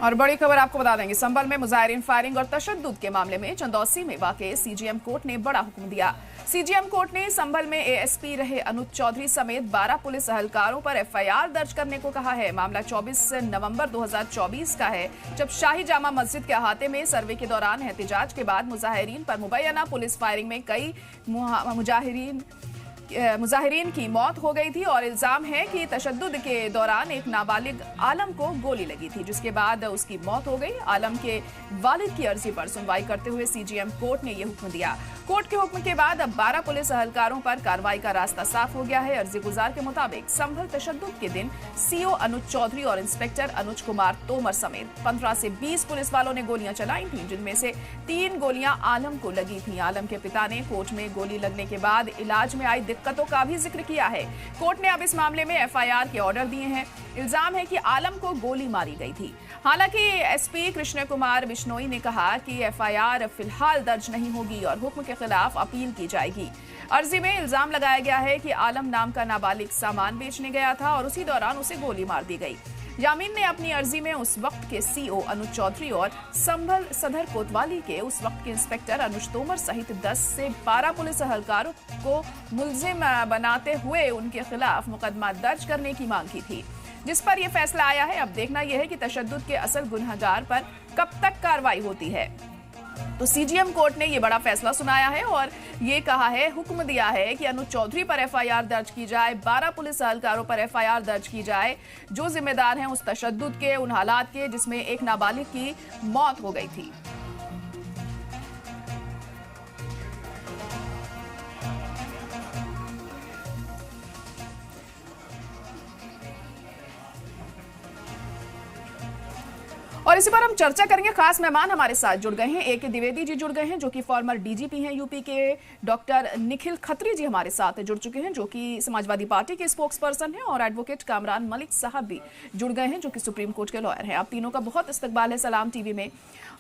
और बड़ी खबर आपको बता देंगे, संभल में मुजाहिरीन फायरिंग और तशद्दुद के मामले में चंदौसी में वाक़ सीजीएम कोर्ट ने बड़ा हुक्म दिया। सीजीएम कोर्ट ने संभल में एएसपी रहे अनुज चौधरी समेत 12 पुलिस अहलकारों पर एफआईआर दर्ज करने को कहा है। मामला 24 नवंबर 2024 का है, जब शाही जामा मस्जिद के अहाते में सर्वे के दौरान एहतिजाज के बाद मुजाहिरीन पर मुबैना पुलिस फायरिंग में कई मुजाहिरीन की मौत हो गई थी और इल्जाम है कि तशद्दुद के दौरान एक नाबालिग आलम को गोली लगी थी, जिसके बाद उसकी मौत हो गई। आलम के वालिद की अर्जी पर सुनवाई करते हुए सीजीएम कोर्ट ने यह हुक्म दिया। कोर्ट के हुक्म के बाद अब 12 पुलिस अहलकारों पर कार्रवाई का रास्ता साफ हो गया है। अर्जी गुजार के मुताबिक संभल तशद्दुद के दिन सीओ अनुज चौधरी और इंस्पेक्टर अनुज कुमार तोमर समेत 15 से 20 पुलिस वालों ने गोलियां चलाई थी, जिनमें से 3 गोलियां आलम को लगी थी। आलम के पिता ने कोर्ट में गोली लगने के बाद इलाज में आई दिक्कतों का भी जिक्र किया है। कोर्ट ने अब इस मामले में एफआईआर के ऑर्डर दिए हैं। इल्जाम है कि आलम को गोली मारी गई थी। हालांकि एसपी कृष्ण कुमार बिश्नोई ने कहा कि एफआईआर फिलहाल दर्ज नहीं होगी और हुक्म के खिलाफ अपील की जाएगी। अर्जी में इल्जाम लगाया गया है कि आलम नाम का नाबालिग सामान बेचने गया था और उसी दौरान उसे गोली मार दी गई। यामीन ने अपनी अर्जी में उस वक्त के सीओ अनुज चौधरी और संभल सदर कोतवाली के उस वक्त के इंस्पेक्टर अनुज तोमर सहित 10 से 12 पुलिस अहलकारों को मुल्जिम बनाते हुए उनके खिलाफ मुकदमा दर्ज करने की मांग की थी, जिस पर यह फैसला आया है। अब देखना यह है कि तशद्दुद के असल गुनहगार पर कब तक कार्रवाई होती है। तो सीजीएम कोर्ट ने यह बड़ा फैसला सुनाया है और ये कहा है, हुक्म दिया है कि अनुज चौधरी पर एफआईआर दर्ज की जाए, 12 पुलिस अहलकारों पर एफआईआर दर्ज की जाए जो जिम्मेदार हैं उस तशद्दुद के, उन हालात के जिसमें एक नाबालिग की मौत हो गई थी। और इसी पर हम चर्चा करेंगे। खास मेहमान हमारे साथ जुड़ गए हैं, ए.के. द्विवेदी जी जुड़ गए हैं जो कि फॉर्मर डीजीपी हैं यूपी के। डॉक्टर निखिल खत्री जी हमारे साथ जुड़ चुके हैं जो कि समाजवादी पार्टी के स्पोक्स पर्सन हैं, और एडवोकेट कामरान मलिक साहब भी जुड़ गए हैं जो कि सुप्रीम कोर्ट के लॉयर हैं। आप तीनों का बहुत इस्तकबाल है सलाम टीवी में।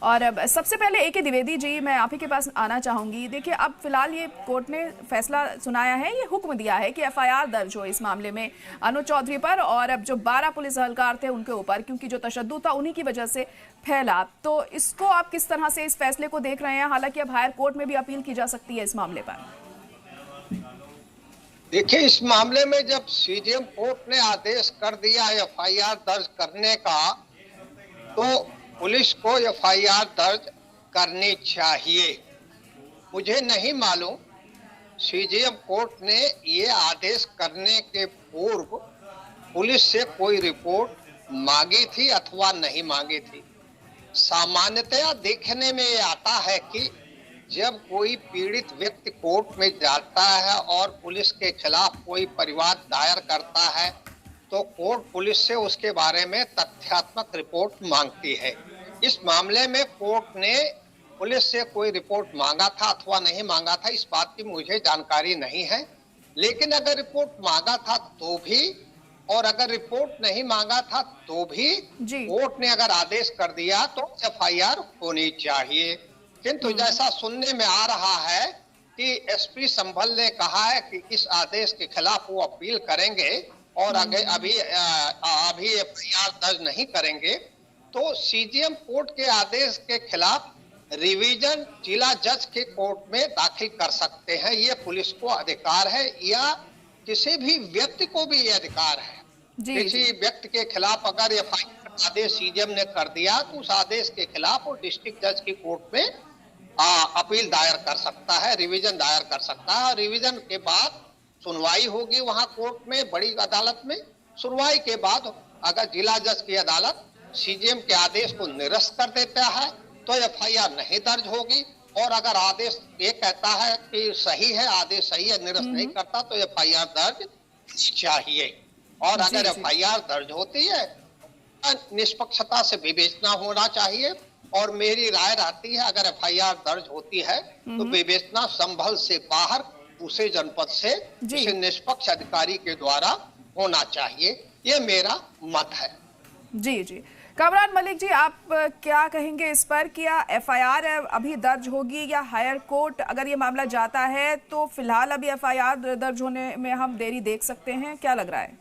और सबसे पहले ए.के. द्विवेदी जी, मैं आप ही के पास आना चाहूंगी। देखिए, अब फिलहाल ये कोर्ट ने फैसला सुनाया है, ये हुक्म दिया है कि एफआईआर दर्ज हो इस मामले में अनुज चौधरी पर, और अब जो 12 पुलिस अहलकार थे उनके ऊपर, क्योंकि जो तशद्दुद था उन्हीं की वजह से फैला। तो इसको आप किस तरह से इस फैसले को देख रहे हैं? हालांकि अब हायर कोर्ट में भी अपील की जा सकती है इस मामले पर। देखिए, इस मामले में जब सीजीएम कोर्ट ने आदेश कर दिया एफआईआर दर्ज करने का, तो पुलिस को एफआईआर दर्ज करनी चाहिए। मुझे नहीं मालूम सीजीएम कोर्ट ने ये आदेश करने के पूर्व पुलिस से कोई रिपोर्ट मांगी थी अथवा नहीं मांगी थी। सामान्यतया देखने में ये आता है कि जब कोई पीड़ित व्यक्ति कोर्ट में जाता है और पुलिस के खिलाफ कोई परिवाद दायर करता है, तो कोर्ट पुलिस से उसके बारे में तथ्यात्मक रिपोर्ट मांगती है। इस मामले में कोर्ट ने पुलिस से कोई रिपोर्ट मांगा था अथवा नहीं मांगा था, इस बात की मुझे जानकारी नहीं है। लेकिन अगर रिपोर्ट मांगा था तो भी, और अगर रिपोर्ट नहीं मांगा था तो भी कोर्ट ने अगर आदेश कर दिया तो एफआईआर होनी चाहिए। किंतु जैसा सुनने में आ रहा है कि एसपी संभल ने कहा है कि इस आदेश के खिलाफ वो अपील करेंगे और अभी एफआईआर दर्ज नहीं करेंगे, तो सीजीएम कोर्ट के आदेश के खिलाफ रिवीजन जिला जज के कोर्ट में दाखिल कर सकते हैं। ये पुलिस को अधिकार है, या किसी भी व्यक्ति को भी ये अधिकार है। किसी व्यक्ति के खिलाफ अगर एफआईआर आदेश सीजीएम ने कर दिया तो उस आदेश के खिलाफ वो डिस्ट्रिक्ट जज की कोर्ट में अपील दायर कर सकता है, रिवीजन दायर कर सकता है। और रिवीजन के बाद सुनवाई होगी वहां कोर्ट में, बड़ी अदालत में। सुनवाई के बाद अगर जिला जज की अदालत सीजीएम के आदेश को निरस्त कर देता है तो एफआईआर नहीं दर्ज होगी, और अगर आदेश ये कहता है कि सही है, आदेश सही है, निरस्त नहीं करता, तो एफआईआर दर्ज चाहिए। और अगर एफआईआर दर्ज होती है, निष्पक्षता से विवेचना होना चाहिए। और मेरी राय रहती है, अगर एफआईआर दर्ज होती है तो विवेचना संभल से बाहर दूसरे जनपद से किसी निष्पक्ष अधिकारी के द्वारा होना चाहिए। ये मेरा मत है। जी जी, कामरान मलिक जी, आप क्या कहेंगे इस पर? क्या एफआईआर अभी दर्ज होगी या हायर कोर्ट अगर ये मामला जाता है तो फिलहाल अभी एफआईआर दर्ज होने में हम देरी देख सकते हैं? क्या लग रहा है?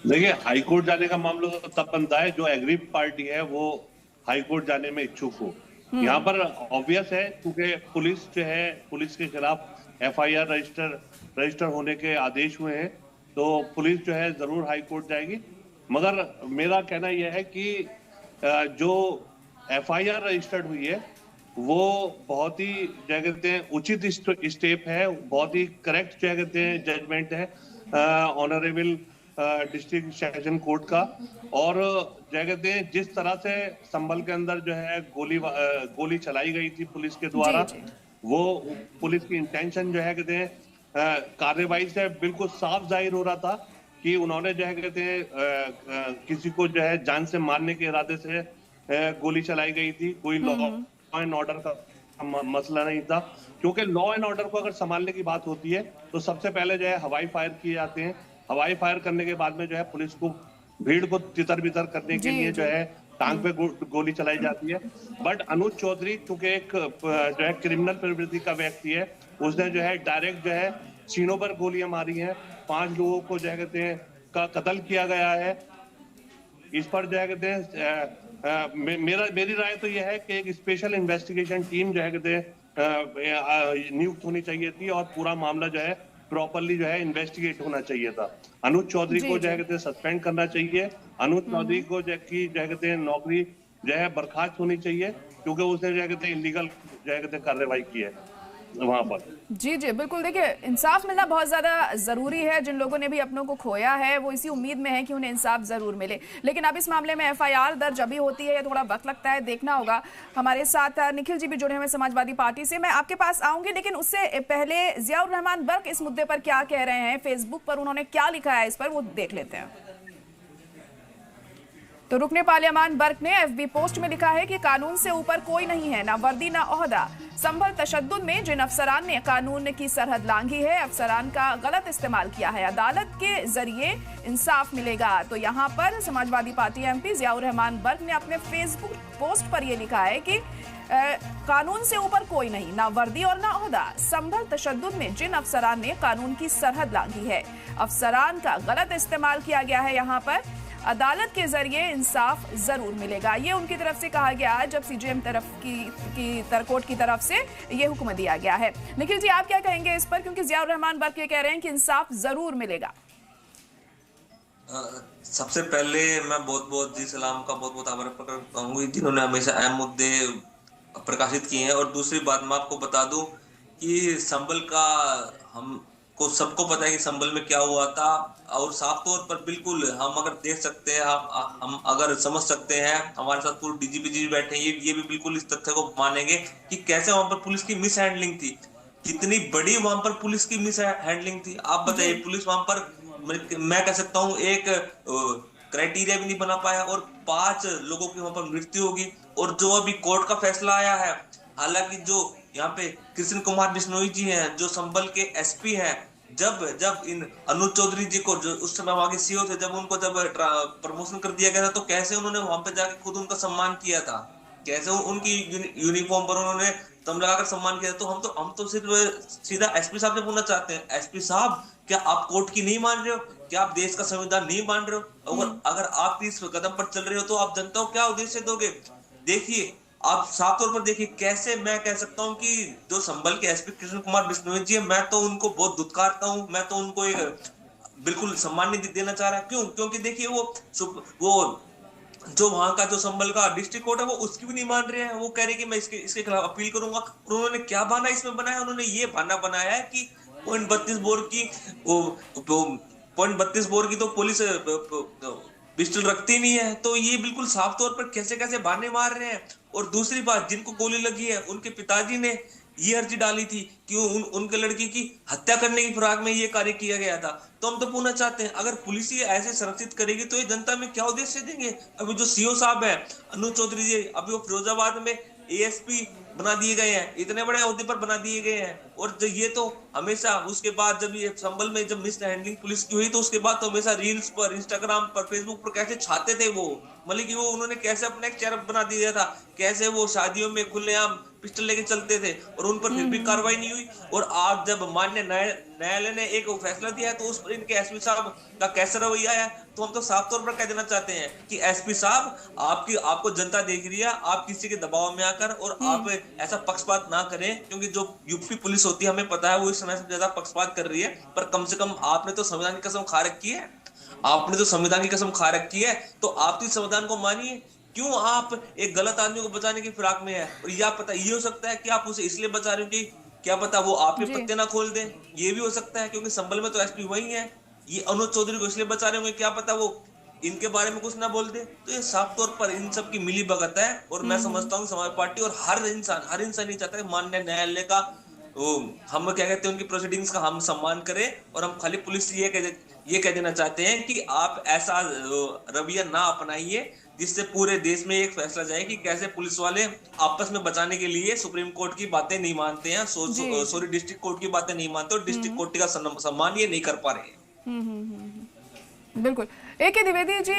देखिए, हाईकोर्ट जाने का मामला तो तब बनता है जो एग्रीव पार्टी है वो हाईकोर्ट जाने में इच्छुक हो। यहाँ पर ऑब्वियस है, क्योंकि पुलिस जो है, पुलिस के खिलाफ एफआईआर रजिस्टर होने के आदेश हुए हैं, तो पुलिस जो है जरूर हाईकोर्ट जाएगी। मगर मेरा कहना यह है कि जो एफआईआर रजिस्टर्ड हुई है वो बहुत ही क्या कहते हैं उचित स्टेप है, बहुत ही करेक्ट क्या कहते हैं जजमेंट है ऑनरेबल डिस्ट्रिक्ट सेशन कोर्ट का। और क्या कहते हैं जिस तरह से संभल के अंदर जो है गोली चलाई गई थी पुलिस के द्वारा, वो पुलिस की इंटेंशन जो है कहते हैं कार्रवाई से बिल्कुल साफ जाहिर हो रहा था कि उन्होंने जो है कहते हैं किसी को जो है जान से मारने के इरादे से गोली चलाई गई थी। कोई लॉ एंड ऑर्डर का मसला नहीं था, क्योंकि लॉ एंड ऑर्डर को अगर संभालने की बात होती है तो सबसे पहले जो है हवाई फायर किए जाते हैं। हवाई फायर करने के बाद में जो है पुलिस को भीड़ को तितर बितर करने के लिए जो है टांग पे गोली चलाई जाती है। बट अनुज चौधरी चूंकि एक जो है क्रिमिनल प्रवृत्ति का व्यक्ति है, उसने जो है डायरेक्ट जो है सीनों पर गोलियां मारी हैं। 5 लोगों को जो है कहते हैं का कत्ल किया गया है। इस पर जो है कहते हैं मेरी राय तो यह है कि एक स्पेशल इन्वेस्टिगेशन टीम जो है कहते हैं नियुक्त होनी चाहिए थी और पूरा मामला जो है प्रॉपरली जो है इन्वेस्टिगेट होना चाहिए था। अनुज चौधरी को जो है कहते हैं सस्पेंड करना चाहिए। अनुज चौधरी को जो है कहते हैं नौकरी जो है बर्खास्त होनी चाहिए, क्योंकि उसने जो है कहते हैं इलीगल जो है कहते हैं कार्रवाई की है वहां पर। जी जी बिल्कुल, देखिए इंसाफ मिलना बहुत ज्यादा जरूरी है। जिन लोगों ने भी अपनों को खोया है वो इसी उम्मीद में है कि उन्हें इंसाफ जरूर मिले। लेकिन अब इस मामले में एफआईआर दर्ज अभी होती है, थोड़ा वक्त लगता है, देखना होगा। हमारे साथ निखिल जी भी जुड़े हुए समाजवादी पार्टी से, मैं आपके पास आऊंगी, लेकिन उससे पहले जियाउर रहमान बर्क इस मुद्दे पर क्या कह रहे हैं, फेसबुक पर उन्होंने क्या लिखा है इस पर, वो देख लेते हैं। तो रुकने पार्लियामान बर्क ने एफबी पोस्ट में लिखा है कि कानून से ऊपर कोई नहीं है, ना वर्दी ना ओहदा। संभल तशद्दुद में जिन अफसरान ने कानून की सरहद लांघी है, अफसरान का गलत इस्तेमाल किया है, अदालत के जरिए इंसाफ मिलेगा। तो यहाँ पर समाजवादी पार्टी एमपी जियाउर रहमान बर्क ने अपने फेसबुक पोस्ट पर यह लिखा है कि कानून से ऊपर कोई नहीं, ना वर्दी और ना ओहदा। संभल तशद्दुद में जिन अफसरान ने कानून की सरहद लांघी है, अफसरान का गलत इस्तेमाल किया गया है, यहाँ पर अदालत के जरिए इंसाफ जरूर मिलेगा। ये उनकी तरफ से कहा गया है जब सीजेएम तरफ कोर्ट की तरफ से ये हुक्म दिया गया है। निखिल जी आप क्या कहेंगे इस पर, क्योंकि जियाउर रहमान बर्क ये कह रहे हैं कि इंसाफ जरूर मिलेगा। सबसे पहले मैं बहुत जी सलाम का बहुत आभार प्रकट करता हूँ जिन्होंने हमेशा अहम मुद्दे प्रकाशित किए हैं। और दूसरी बात मैं आपको बता दूं कि संभल का हमको सबको पता है कि संभल में क्या हुआ था, और साफ तौर पर बिल्कुल हम अगर देख सकते हैं, हम अगर समझ सकते हैं, हमारे साथ पूरे डीजीपी जी बैठे हैं, ये भी बिल्कुल इस तथ्य को मानेंगे कि कैसे वहां पर पुलिस की मिस हैंडलिंग थी, कितनी बड़ी वहां पर पुलिस की मिस हैंडलिंग थी। आप बताइए, पुलिस वहां पर मैं कह सकता हूँ एक क्राइटेरिया भी नहीं बना पाया और 5 लोगों की वहां पर मृत्यु होगी। और जो अभी कोर्ट का फैसला आया है, हालांकि जो यहाँ पे कृष्ण कुमार बिश्नोई जी हैं जो संभल के एसपी हैं, जब इन अनुज चौधरी जी को जो उस समय वहां के सीओ थे, जब उनको प्रमोशन कर दिया गया था, तो कैसे उन्होंने वहां पे जाके खुद उनका सम्मान किया था, कैसे उनकी यूनिफॉर्म पर उन्होंने तम लगाकर सम्मान किया। तो हम तो सिर्फ सीधा एसपी साहब से पूछना चाहते हैं, एसपी साहब क्या आप कोर्ट की नहीं मान रहे हो, क्या आप देश का संविधान नहीं मान रहे हो? अगर आप इस कदम पर चल रहे हो तो आप जनता को क्या उद्देश्य दोगे? देखिए आप साफ तौर पर देखिए कैसे मैं कह सकता हूं कि जो संभल के एसपी कृष्ण कुमार बिश्नोई जी है, मैं तो उनको बहुत दुत्कारता हूं, मैं तो उनको एक बिल्कुल सम्मान नहीं देना चाह रहा। क्यों? क्योंकि देखिए वो जो वहां का जो संभल का डिस्ट्रिक्ट कोर्ट है वो उसकी भी नहीं मान रहे हैं। वो कह रहे कि मैं इसके खिलाफ अपील करूंगा। और उन्होंने क्या बहाना इसमें बनाया? उन्होंने ये बहाना बनाया है कि 0.32 बोर की तो पुलिस पिस्टल रखती नहीं है। तो ये बिल्कुल साफ तौर पर कैसे बहाने मार रहे हैं। और दूसरी बात, जिनको गोली लगी है उनके पिताजी ने ये अर्जी डाली थी कि उनके लड़की की हत्या करने की फिराक में ये कार्य किया गया था। तो हम तो पूछना चाहते हैं, अगर पुलिस ये ऐसे संरक्षित करेगी तो ये जनता में क्या उद्देश्य देंगे? अभी जो सीओ साहब है अनुज चौधरी जी, अभी वो फिरोजाबाद में एएसपी बना दिए गए हैं, इतने बड़े ओहदे पर बना दिए गए हैं। और ये तो हमेशा उसके बाद जब ये संभल में जब मिस हैंडलिंग पुलिस की हुई तो उसके बाद तो हमेशा रील्स पर, इंस्टाग्राम पर, फेसबुक पर कैसे छाते थे वो, मतलब कि वो उन्होंने कैसे अपना एक चेहरा बना दिया था, कैसे वो शादियों में खुलेआम पिस्टल लेके चलते थे और उन पर फिर भी कार्रवाई नहीं हुई। और आज जब माननीय न्यायालय ने एक फैसला दिया है तो उस पर इनके एसपी साहब का कैसा रवैया है, तो हम तो साफ तौर पर कह देना चाहते हैं कि एसपी साहब आपको जनता देख रही है, आप किसी के दबाव में आकर और आप ऐसा पक्षपात ना करें, क्योंकि जो यूपी पुलिस होती है हमें पता है वो इस समय से ज्यादा पक्षपात कर रही है, पर कम से कम आपने तो संविधान की कसम खा रखी है, आपने तो संविधान की कसम खा रखी है, तो आप तो संविधान को मानिए। क्यों आप एक गलत आदमी को बचाने की फिराक में है? और या पता ये हो सकता है कि आप उसे इसलिए बचा रहे हो कि क्या पता वो आपके पत्ते ना खोल दे, ये भी हो सकता है, क्योंकि संभल में तो एसपी वही है। ये अनुज चौधरी को इसलिए बचा रहे होंगे, क्या पता वो इनके बारे में कुछ ना बोल दे। तो ये साफ तौर पर इन सब की मिली भगत है। और मैं समझता हूँ समाज पार्टी और हर इंसान ही चाहता है माननीय न्यायालय का हम क्या कहते हैं उनकी प्रोसीडिंग्स का हम सम्मान करें। और हम खाली पुलिस से ये कह देना चाहते हैं कि आप ऐसा रवैया ना अपनाइए जिससे पूरे देश में एक फैसला जाए कि कैसे पुलिस वाले आपस में बचाने के लिए सुप्रीम कोर्ट की बातें नहीं मानते हैं, सॉरी डिस्ट्रिक्ट कोर्ट की बातें नहीं मानते और डिस्ट्रिक्ट कोर्ट का सम्मान ये नहीं कर पा रहे हैं। बिल्कुल। AK द्विवेदी जी,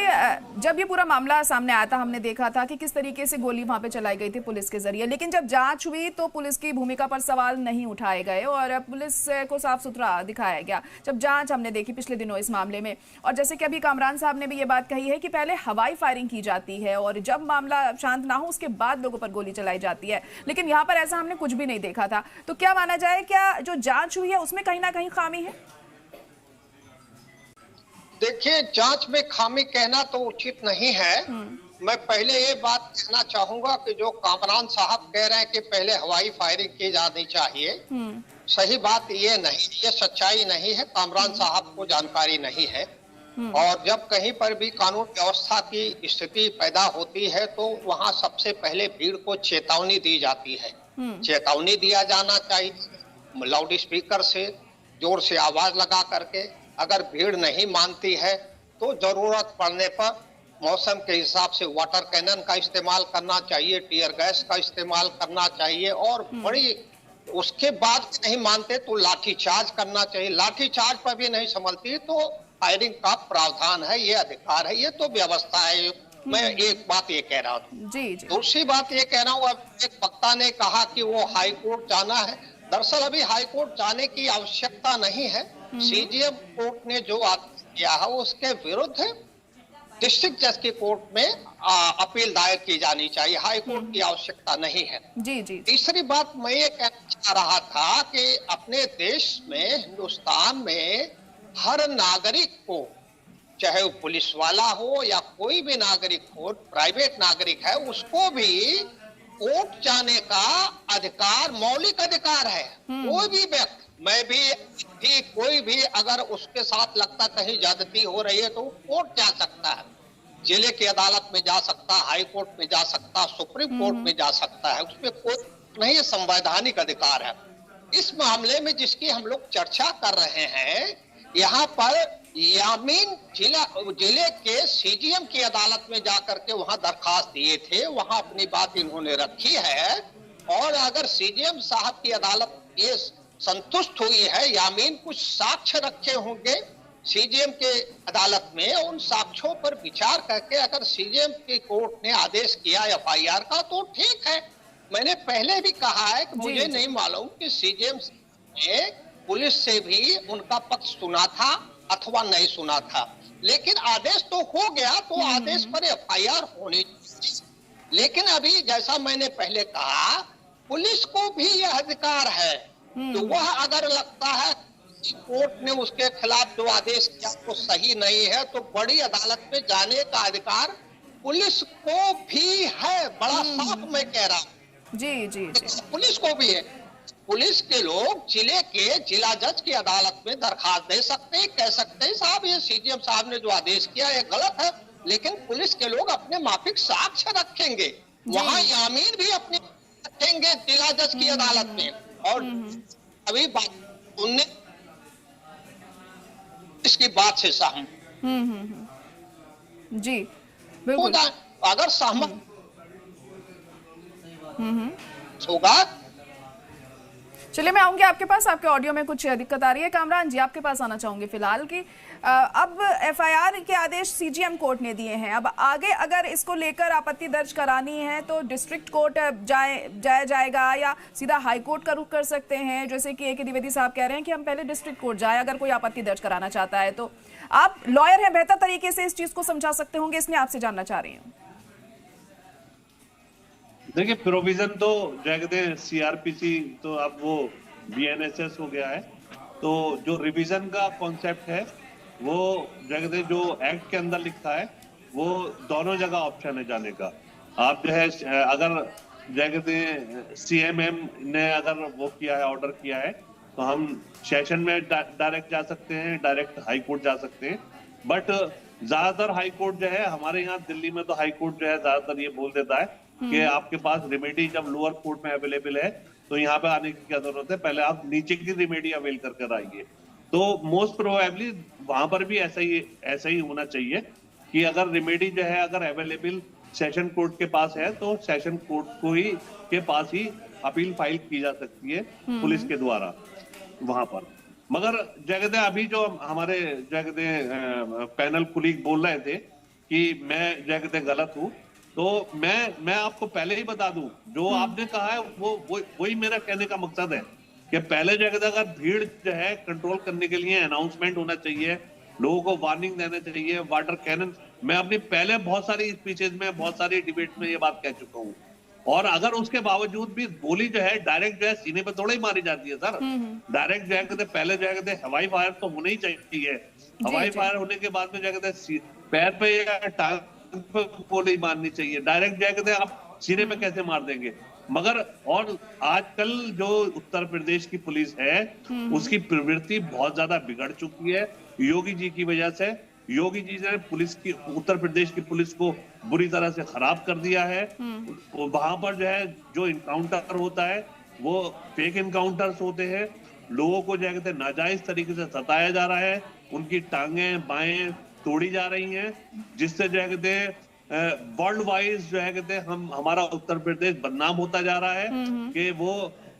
जब ये पूरा मामला सामने आया था हमने देखा था कि किस तरीके से गोली वहां पे चलाई गई थी पुलिस के जरिए, लेकिन जब जांच हुई तो पुलिस की भूमिका पर सवाल नहीं उठाए गए और पुलिस को साफ सुथरा दिखाया गया जब जांच हमने देखी पिछले दिनों इस मामले में। और जैसे कि अभी कामरान साहब ने भी ये बात कही है कि पहले हवाई फायरिंग की जाती है और जब मामला शांत ना हो उसके बाद लोगों पर गोली चलाई जाती है, लेकिन यहाँ पर ऐसा हमने कुछ भी नहीं देखा था। तो क्या माना जाए, क्या जो जांच हुई है उसमें कहीं ना कहीं खामी है? देखिए, जांच में खामी कहना तो उचित नहीं है। मैं पहले ये बात कहना चाहूंगा कि जो कामरान साहब कह रहे हैं कि पहले हवाई फायरिंग की जानी चाहिए, सही बात ये नहीं, ये सच्चाई नहीं है। कामरान साहब को जानकारी नहीं है। और जब कहीं पर भी कानून व्यवस्था की स्थिति पैदा होती है तो वहां सबसे पहले भीड़ को चेतावनी दी जाती है। चेतावनी दिया जाना चाहिए लाउड स्पीकर से, जोर से आवाज लगा करके। अगर भीड़ नहीं मानती है तो जरूरत पड़ने पर मौसम के हिसाब से वाटर कैनन का इस्तेमाल करना चाहिए, टीयर गैस का इस्तेमाल करना चाहिए। और बड़ी उसके बाद नहीं मानते तो लाठी चार्ज करना चाहिए। लाठी चार्ज पर भी नहीं संभलती तो फायरिंग का प्रावधान है, ये अधिकार है, ये तो व्यवस्था है। मैं एक बात ये कह रहा हूँ। दूसरी बात ये कह रहा हूँ, अब एक वक्ता ने कहा कि वो हाई कोर्ट जाना है। दरअसल अभी हाई कोर्ट जाने की आवश्यकता नहीं है। CGM कोर्ट ने जो आदेश किया है उसके विरुद्ध डिस्ट्रिक्ट जज की कोर्ट में अपील दायर की जानी चाहिए। हाई कोर्ट की आवश्यकता नहीं है। जी। तीसरी बात मैं ये कहना चाह रहा था कि अपने देश में, हिंदुस्तान में हर नागरिक को, चाहे वो पुलिस वाला हो या कोई भी नागरिक हो, प्राइवेट नागरिक है, उसको भी कोर्ट जाने का अधिकार, मौलिक अधिकार है। कोई भी व्यक्ति, मैं भी कोई भी अगर उसके साथ लगता कहीं ज्यादती हो रही है तो कोर्ट जा सकता है, जिले की अदालत में जा सकता, हाई कोर्ट में जा सकता, सुप्रीम कोर्ट में जा सकता है। उसमें कोई नहीं, संवैधानिक अधिकार है। इस मामले में जिसकी हम लोग चर्चा कर रहे हैं, यहाँ पर यामीन जिले के CGM की अदालत में जाकर के वहां दरखास्त दिए थे, वहां अपनी बात इन्होंने रखी है। और अगर CGM साहब की अदालत ये संतुष्ट हुई है, यामीन कुछ साक्ष्य रखे होंगे CGM के अदालत में, उन साक्ष्यों पर विचार करके अगर CGM की कोर्ट ने आदेश किया FIR का तो ठीक है। मैंने पहले भी कहा है कि मुझे नहीं मालूम कि CGM ने पुलिस से भी उनका पक्ष सुना था अथवा नहीं सुना था, लेकिन आदेश तो हो गया, तो आदेश पर FIR होनी चाहिए। लेकिन अभी जैसा मैंने पहले कहा, पुलिस को भी यह अधिकार है, तो वह अगर लगता है कोर्ट ने उसके खिलाफ जो आदेश किया तो सही नहीं है, तो बड़ी अदालत में जाने का अधिकार पुलिस को भी है। बड़ा साफ मैं कह रहा हूँ। जी। पुलिस को भी है। पुलिस के लोग जिले के जिला जज की अदालत में दरखास्त दे सकते हैं, कह सकते हैं साहब ये CGM साहब ने जो आदेश किया ये गलत है, लेकिन पुलिस के लोग अपने माफिक साक्ष्य रखेंगे, वहां यामीन भी अपने रखेंगे जिला जज की अदालत में। और अभी बात सुनने इसकी बात से सहमत। जी बिल्कुल। अगर सहमत होगा। चलिए, मैं आऊंगी आपके पास। आपके ऑडियो में कुछ दिक्कत आ रही है। कामरान जी, आपके पास आना चाहूंगी फिलहाल कि अब एफआईआर के आदेश सीजीएम कोर्ट ने दिए हैं। अब आगे अगर इसको लेकर आपत्ति दर्ज करानी है तो डिस्ट्रिक्ट कोर्ट जाएगा या सीधा हाई कोर्ट का रुख कर सकते हैं, जैसे कि ए के द्विवेदी साहब कह रहे हैं कि हम पहले डिस्ट्रिक्ट कोर्ट जाए अगर कोई आपत्ति दर्ज कराना चाहता है। तो आप लॉयर हैं, बेहतर तरीके से इस चीज को समझा सकते होंगे, इसलिए आपसे जानना चाह रही हूँ। देखिए, प्रोविजन तो क्या कहते हैं सीआरपीसी, तो अब वो बीएनएसएस हो गया है। तो जो रिवीजन का कॉन्सेप्ट है वो क्या कहते हैं जो एक्ट के अंदर लिखा है वो दोनों जगह ऑप्शन है जाने का। आप जो है अगर क्या कहते हैं सीएमएम ने अगर वो किया है, ऑर्डर किया है, तो हम सेशन में डायरेक्ट जा सकते हैं, डायरेक्ट हाई कोर्ट जा सकते हैं। बट ज्यादातर हाई कोर्ट जो है हमारे यहाँ दिल्ली में, तो हाई कोर्ट जो है ज्यादातर ये बोल देता है कि आपके पास रेमेडी जब लोअर कोर्ट में अवेलेबल है तो यहाँ पे आने की क्या जरूरत है, पहले आप नीचे की रेमेडी अवेल कर आइए। तो मोस्ट प्रोबेबली वहां पर भी ऐसा ही होना चाहिए कि अगर रेमेडी जो है अगर अवेलेबल सेशन कोर्ट के पास है तो सेशन कोर्ट को ही के पास ही अपील फाइल की जा सकती है पुलिस के द्वारा वहां पर। मगर क्या कहते हैं अभी जो हमारे क्या कहते हैं पैनल कुलीग बोल रहे थे कि मैं क्या कहते हैं गलत हूँ, तो मैं आपको पहले ही बता दूं जो आपने कहा है वही मेरा कहने का मकसद है कि पहले जगह अगर भीड़ जो है कंट्रोल करने के लिए अनाउंसमेंट होना चाहिए, लोगों को वार्निंग देना चाहिए, वाटर कैनन। मैं अपनी पहले बहुत सारी स्पीचेज में, बहुत सारी डिबेट में ये बात कह चुका हूँ। और अगर उसके बावजूद भी गोली जो है डायरेक्ट जो है सीने पे थोड़ा ही मारी जाती है सर, डायरेक्ट जो है कहते पहले जो है कहते हवाई फायर तो होना ही चाहिए। हवाई फायर होने के बाद में जो कहते पैर पे या टांग पे गोली मारनी चाहिए, डायरेक्ट जो है कहते आप सीने पे कैसे मार देंगे। मगर और आजकल जो उत्तर प्रदेश की पुलिस है उसकी प्रवृत्ति बहुत ज्यादा बिगड़ चुकी है योगी जी की वजह से। योगी जी ने पुलिस की, उत्तर प्रदेश की पुलिस को बुरी तरह से खराब कर दिया है। वहां पर जो है जो इनकाउंटर होता है वो फेक इनकाउंटर्स होते हैं, लोगों को जो कहते हैं नाजायज तरीके से सताया जा रहा है, उनकी टांगें बाएं तोड़ी जा रही हैं, जिससे जो कहते हैं वर्ल्ड वाइज जो है कहते हैं हमारा उत्तर प्रदेश बदनाम होता जा रहा है कि वो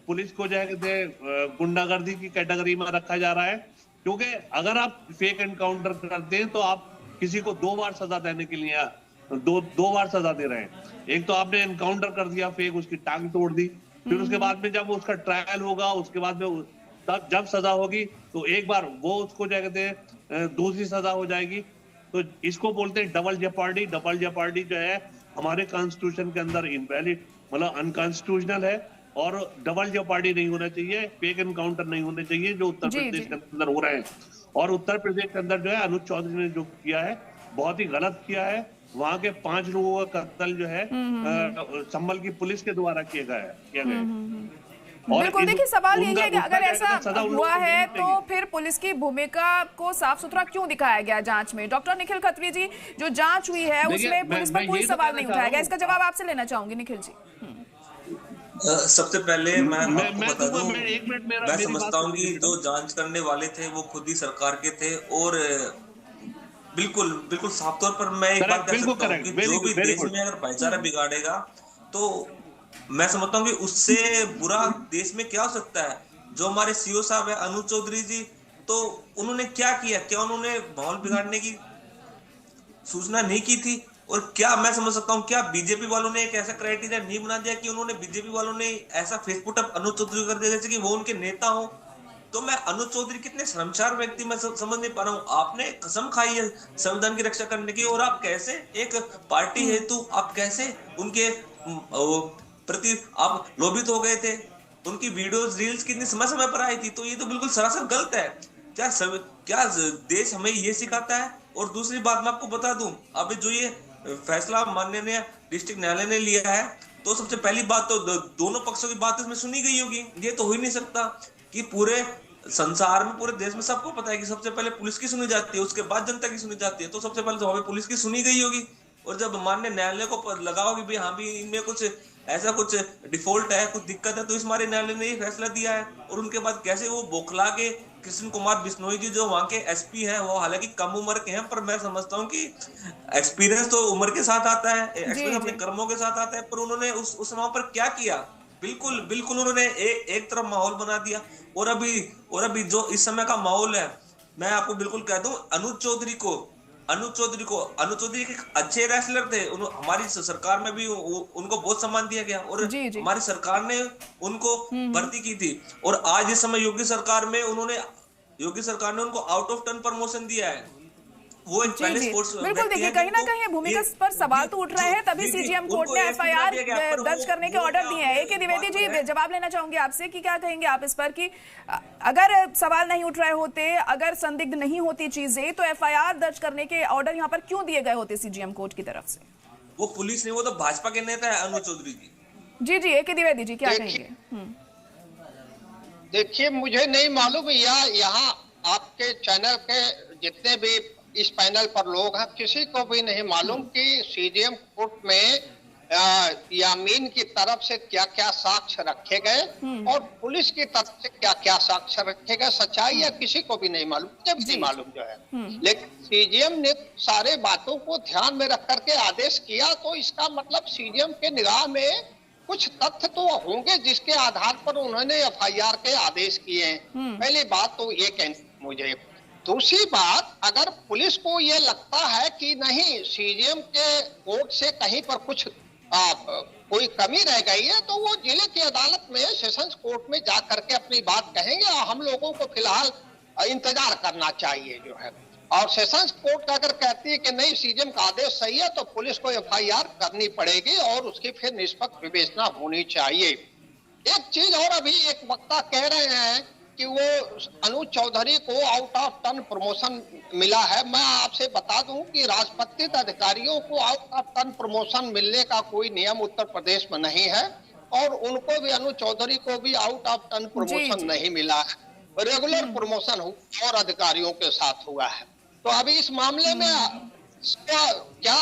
पुलिस को जो है कहते हैं गुंडागर्दी की कैटेगरी में रखा जा रहा है। क्योंकि अगर आप फेक एनकाउंटर करते हैं तो आप किसी को 2 बार सजा देने के लिए दो बार सजा दे रहे हैं। एक तो आपने एनकाउंटर कर दिया फेक, उसकी टांग तोड़ दी, फिर उसके बाद में जब उसका ट्रायल होगा उसके बाद में तब जब सजा होगी तो एक बार वो उसको क्या कहते हैं दूसरी सजा हो जाएगी। तो इसको बोलते हैं डबल जेपार्डी। डबल जेपार्डी जो है हमारे कॉन्स्टिट्यूशन के अंदर इनवैलिड, मतलब अनकॉन्स्टिट्यूशनल है, और डबल जेपार्डी नहीं होना चाहिए, फेक एनकाउंटर नहीं होने चाहिए जो उत्तर प्रदेश के अंदर हो रहे हैं। और उत्तर प्रदेश के अंदर जो है अनुज चौधरी ने जो किया है बहुत ही गलत किया है। वहां के 5 लोगों का कत्ल जो है संभल की पुलिस के द्वारा किया गया। बिल्कुल, देखिए सवाल यही है कि अगर ऐसा हुआ है तो फिर पुलिस की भूमिका को साफ सुथरा क्यों दिखाया गया जांच में? डॉक्टर निखिल खत्री जी, जो जांच हुई है उसमें पुलिस पर कोई सवाल नहीं उठाया गया, इसका जवाब आपसे लेना चाहूंगी निखिल जी। सबसे पहले मैं आपको बता दूं, मैं समझता हूँ कि जो जांच करने वाले थे वो खुद ही सरकार के थे, और बिल्कुल साफ तौर पर मैं एक बात कह सकता हूँ कि जो भी देश में अगर भाईचारा बिगाड़ेगा तो मैं समझता हूँ कि उससे बुरा देश में क्या हो सकता है। जो हमारे सीओ साहब है अनुज चौधरी जी, तो उन्होंने क्या किया? क्या उन्होंने माहौल बिगाड़ने की सूचना नहीं की थी? और क्या मैं समझ सकता हूँ क्या बीजेपी वालों ने एक ऐसा क्राइटेरिया नहीं बना दिया कि उन्होंने बीजेपी वालों ने ऐसा फेसबुक अप अनुज चौधरी कर दिया जैसे कि वो उनके नेता हो? तो मैं अनुज चौधरी कितने शर्मसार व्यक्ति मैं समझ नहीं पा रहा हूँ। आपने कसम खाई है संविधान की रक्षा करने की, और आप कैसे एक पार्टी हेतु आप कैसे उनके प्रति आप लोभित हो गए थे? उनकी वीडियोस रील्स कितनी समय समय पर आई थी, तो ये तो बिल्कुल सरासर गलत है। क्या देश हमें ये सिखाता है? और दूसरी बात मैं आपको बता दूं, अभी जो ये फैसला माननीय डिस्ट्रिक्ट न्यायालय ने लिया है, तो सबसे पहली बात तो दोनों पक्षों की बात इसमें सुनी गई होगी। ये तो हो ही नहीं सकता कि पूरे संसार में, पूरे देश में सबको पता है कि सबसे पहले पुलिस की सुनी जाती है, उसके बाद जनता की सुनी जाती है। तो सबसे पहले तो हमें पुलिस की सुनी गई होगी, और जब माननीय न्यायालय को लगा होगी भाई हाँ भी इनमें कुछ ऐसा कुछ डिफॉल्ट है, कुछ दिक्कत है, तो इस हमारे न्यायालय ने ये फैसला दिया है। और उनके बाद कैसे वो बौखला के कृष्ण कुमार बिश्नोई जी जो वहाँ के एसपी हैं, वो हालांकि कम उम्र के हैं, पर मैं समझता हूँ कि एक्सपीरियंस तो उम्र के साथ आता है, एक्सपीरियंस अपने कर्मों के साथ आता है। पर उन्होंने उस समय पर क्या किया? बिल्कुल बिल्कुल उन्होंने एक तरफ माहौल बना दिया। और अभी जो इस समय का माहौल है, मैं आपको बिल्कुल कह दूं, अनुज चौधरी के अच्छे रेसलर थे, हमारी सरकार में भी उनको बहुत सम्मान दिया गया और जी जी। हमारी सरकार ने उनको भर्ती की थी। और आज इस समय योगी सरकार ने उनको आउट ऑफ टर्न प्रमोशन दिया है। वो एक पहले स्पोर्ट्स बिल्कुल। देखिए, कहीं ना कहीं भूमिगत पर सवाल तो उठ रहे हैं, तभी सीजीएम कोर्ट ने एफआईआर दर्ज करने के ऑर्डर दिए हैं। AK द्विवेदी जी, जवाब लेना चाहूंगी आपसे कि क्या कहेंगे आप इस पर कि अगर सवाल नहीं उठ रहे होते, अगर संदिग्ध नहीं होती चीजें, तो एफआईआर दर्ज करने के ऑर्डर यहाँ पर क्यों दिए गए होते सीजीएम कोर्ट की तरफ से? वो पुलिस नहीं, वो तो भाजपा के नेता है अनुज चौधरी जी। जी जी, AK द्विवेदी जी क्या कहेंगे? देखिए, मुझे नहीं मालूम या यहाँ आपके चैनल के जितने भी इस पैनल पर लोग हैं, किसी को भी नहीं मालूम कि सीजीएम कोर्ट में यामीन की तरफ से क्या क्या साक्ष्य रखे गए और पुलिस की तरफ से क्या क्या साक्ष्य रखे गए। सच्चाई या किसी को भी नहीं मालूम, मुझे भी नहीं मालूम जो है। लेकिन सीजीएम ने सारे बातों को ध्यान में रख करके आदेश किया, तो इसका मतलब सीजीएम के निगाह में कुछ तथ्य तो होंगे जिसके आधार पर उन्होंने एफआईआर के आदेश किए हैं। पहली बात तो ये कहनी मुझे। दूसरी बात, अगर पुलिस को ये लगता है कि नहीं सीजीएम के कोर्ट से कहीं पर कुछ कोई कमी रह गई है, तो वो जिले की अदालत में, सेशंस कोर्ट में जा करके अपनी बात कहेंगे। हम लोगों को फिलहाल इंतजार करना चाहिए जो है। और सेशंस कोर्ट अगर कहती है कि नहीं सीजीएम का आदेश सही है, तो पुलिस को एफआईआर करनी पड़ेगी और उसकी फिर निष्पक्ष विवेचना होनी चाहिए। एक चीज और, अभी एक वक्ता कह रहे हैं कि वो अनुज चौधरी को आउट ऑफ टर्न प्रमोशन मिला है। मैं आपसे बता दूं कि राजपत्रित अधिकारियों को आउट ऑफ टर्न प्रमोशन मिलने का कोई नियम उत्तर प्रदेश में नहीं है और उनको भी, अनुज चौधरी को भी आउट ऑफ टर्न प्रमोशन नहीं मिला है। रेगुलर प्रमोशन और अधिकारियों के साथ हुआ है। तो अभी इस मामले में क्या